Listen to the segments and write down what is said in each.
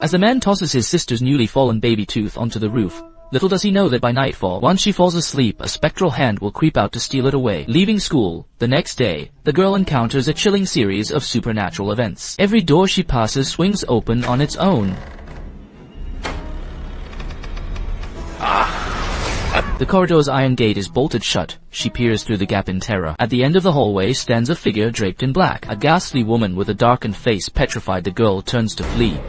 As the man tosses his sister's newly fallen baby tooth onto the roof, little does he know that by nightfall, once she falls asleep, a spectral hand will creep out to steal it away. Leaving school, the next day, the girl encounters a chilling series of supernatural events. Every door she passes swings open on its own. The corridor's iron gate is bolted shut. She peers through the gap in terror. At the end of the hallway stands a figure draped in black. A ghastly woman with a darkened face. Petrified, the girl turns to flee.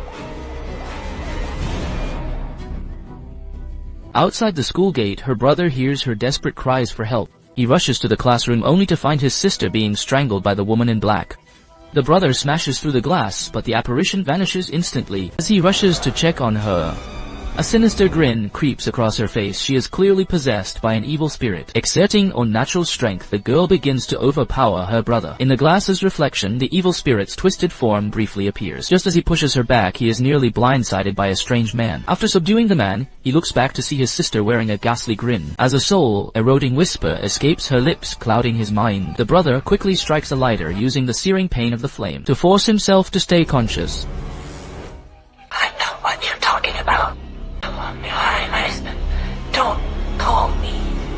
Outside the school gate, her brother hears her desperate cries for help. He rushes to the classroom only to find his sister being strangled by the woman in black. The brother smashes through the glass, but the apparition vanishes instantly. As he rushes to check on her, a sinister grin creeps across her face. She is clearly possessed by an evil spirit. Exerting unnatural strength, the girl begins to overpower her brother. In the glass's reflection, the evil spirit's twisted form briefly appears. Just as he pushes her back, he is nearly blindsided by a strange man. After subduing the man, he looks back to see his sister wearing a ghastly grin. As a soul-eroding whisper escapes her lips, clouding his mind, the brother quickly strikes a lighter, using the searing pain of the flame to force himself to stay conscious. I know what you're talking about. Don't call me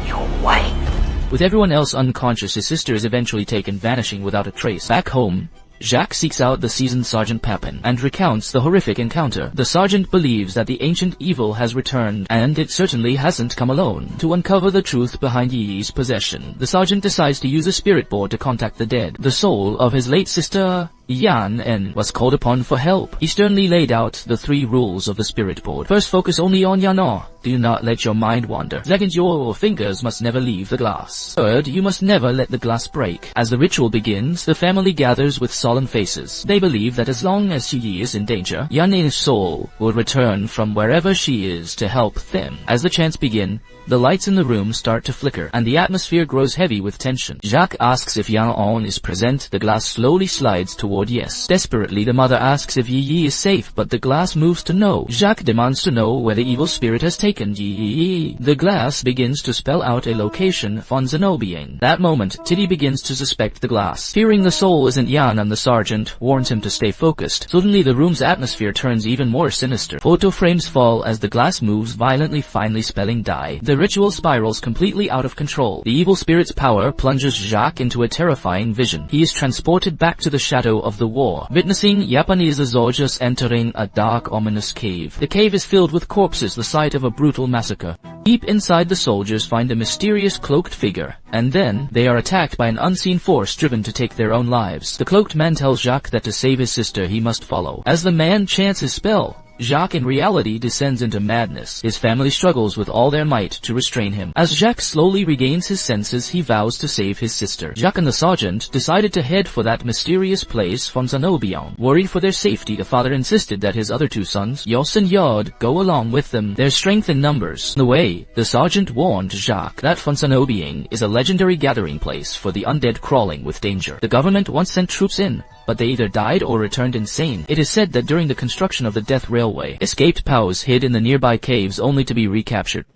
your wife. With everyone else unconscious, his sister is eventually taken, vanishing without a trace. Back home, Jacques seeks out the seasoned Sergeant Papin and recounts the horrific encounter. The sergeant believes that the ancient evil has returned, and it certainly hasn't come alone. To uncover the truth behind Yi's possession, the sergeant decides to use a spirit board to contact the dead. The soul of his late sister, Yan En, was called upon for help. He sternly laid out the 3 rules of the spirit board. First, focus only on Yan. Do not let your mind wander. Second, your fingers must never leave the glass. Third, you must never let the glass break. As the ritual begins, the family gathers with solemn faces. They believe that as long as Yi is in danger, Yan En's soul will return from wherever she is to help them. As the chants begin, the lights in the room start to flicker, and the atmosphere grows heavy with tension. Jacques asks if Yan En is present. The glass slowly slides toward yes. Desperately, the mother asks if Yi is safe, but the glass moves to no. Jacques demands to know where the evil spirit has taken Yi. The glass begins to spell out a location, Fonzanobiang. That moment, Tiddy begins to suspect the glass. Fearing the soul isn't Yan, and the sergeant warns him to stay focused. Suddenly, the room's atmosphere turns even more sinister. Photo frames fall as the glass moves violently, finally spelling die. The ritual spirals completely out of control. The evil spirit's power plunges Jacques into a terrifying vision. He is transported back to the shadow of the war, witnessing Japanese soldiers entering a dark, ominous cave. The cave is filled with corpses, the site of a brutal massacre. Deep inside, the soldiers find a mysterious cloaked figure, and then they are attacked by an unseen force driven to take their own lives. The cloaked man tells Jacques that to save his sister he must follow. As the man chants his spell, Jacques in reality descends into madness. His family struggles with all their might to restrain him. As Jacques slowly regains his senses, he vows to save his sister. Jacques and the sergeant decided to head for that mysterious place, Fonzanobiang. Worried for their safety, the father insisted that his other 2 sons, Jos and Yod, go along with them. Their strength in numbers. On the way, the sergeant warned Jacques that Fonzanobiang is a legendary gathering place for the undead crawling with danger. The government once sent troops in, but they either died or returned insane. It is said that during the construction of the Death Railway, escaped POWs hid in the nearby caves only to be recaptured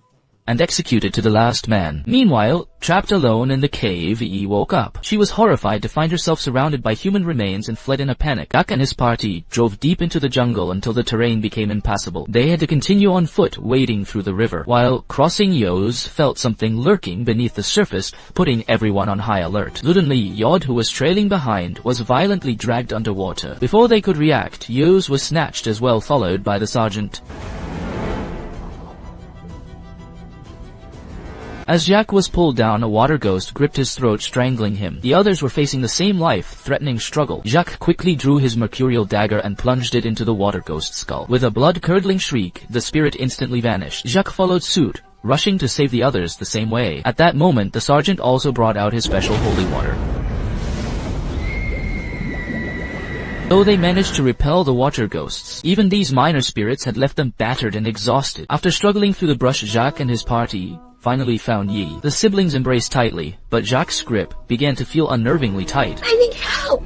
and executed to the last man. Meanwhile, trapped alone in the cave, Yi woke up. She was horrified to find herself surrounded by human remains and fled in a panic. Jacques and his party drove deep into the jungle until the terrain became impassable. They had to continue on foot, wading through the river. While crossing, Yos felt something lurking beneath the surface, putting everyone on high alert. Suddenly, Yod, who was trailing behind, was violently dragged underwater. Before they could react, Yos was snatched as well, followed by the sergeant. As Jacques was pulled down, a water ghost gripped his throat, strangling him. The others were facing the same life-threatening struggle. Jacques quickly drew his mercurial dagger and plunged it into the water ghost's skull. With a blood-curdling shriek, the spirit instantly vanished. Jacques followed suit, rushing to save the others the same way. At that moment, the sergeant also brought out his special holy water. Though they managed to repel the water ghosts, even these minor spirits had left them battered and exhausted. After struggling through the brush, Jacques and his party finally found Yi. The siblings embraced tightly, but Jacques' grip began to feel unnervingly tight. I need help!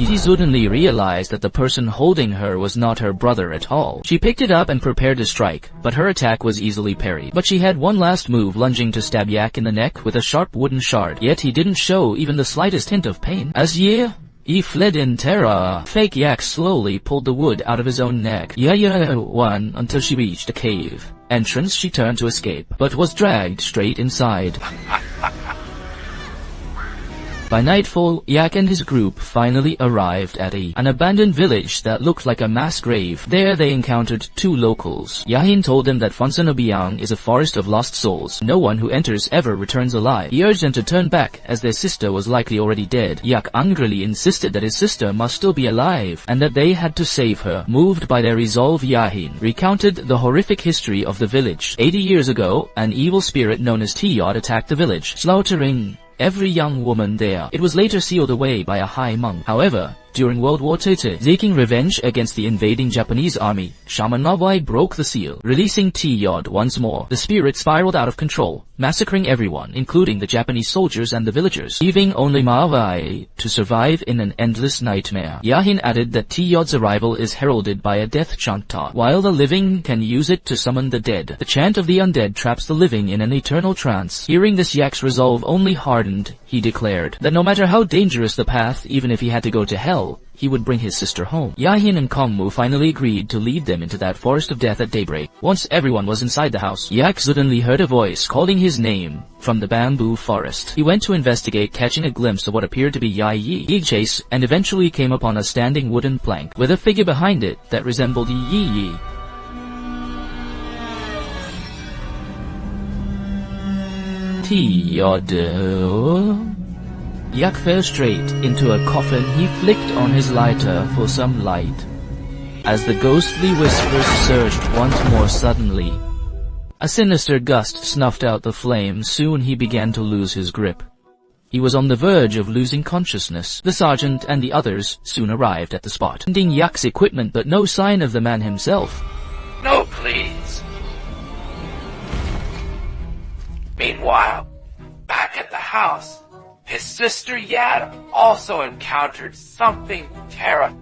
He suddenly realized that the person holding her was not her brother at all. She picked it up and prepared to strike, but her attack was easily parried. But she had one last move, lunging to stab Yak in the neck with a sharp wooden shard. Yet he didn't show even the slightest hint of pain. As he fled in terror. Fake Yak slowly pulled the wood out of his own neck. Won until she reached a cave entrance. She turned to escape, but was dragged straight inside. By nightfall, Yak and his group finally arrived at an abandoned village that looked like a mass grave. There they encountered two locals. Yahin told them that Phonsanubiang is a forest of lost souls. No one who enters ever returns alive. He urged them to turn back, as their sister was likely already dead. Yak angrily insisted that his sister must still be alive, and that they had to save her. Moved by their resolve, Yahin recounted the horrific history of the village. 80 years ago, an evil spirit known as Tiyod attacked the village, slaughtering every young woman there. It was later sealed away by a high monk. However, during World War II, seeking revenge against the invading Japanese army, Shaman Mawai broke the seal, releasing Tiyod once more. The spirit spiraled out of control, massacring everyone, including the Japanese soldiers and the villagers, leaving only Mawai to survive in an endless nightmare. Yahin added that Tiyod's arrival is heralded by a death chant. While the living can use it to summon the dead, the chant of the undead traps the living in an eternal trance. Hearing this, Yak's resolve only hardened. He declared that no matter how dangerous the path, even if he had to go to hell, he would bring his sister home. Yahin and Kongmu finally agreed to lead them into that forest of death at daybreak. Once everyone was inside the house, Yak suddenly heard a voice calling his name from the bamboo forest. He went to investigate, catching a glimpse of what appeared to be Yi. He chased and eventually came upon a standing wooden plank with a figure behind it that resembled Yi. Tiyod. Yak fell straight into a coffin. He flicked on his lighter for some light. As the ghostly whispers surged once more suddenly, a sinister gust snuffed out the flame. Soon he began to lose his grip. He was on the verge of losing consciousness. The sergeant and the others soon arrived at the spot, finding Yak's equipment but no sign of the man himself. No, please. Meanwhile, back at the house, his sister Yad also encountered something terrifying.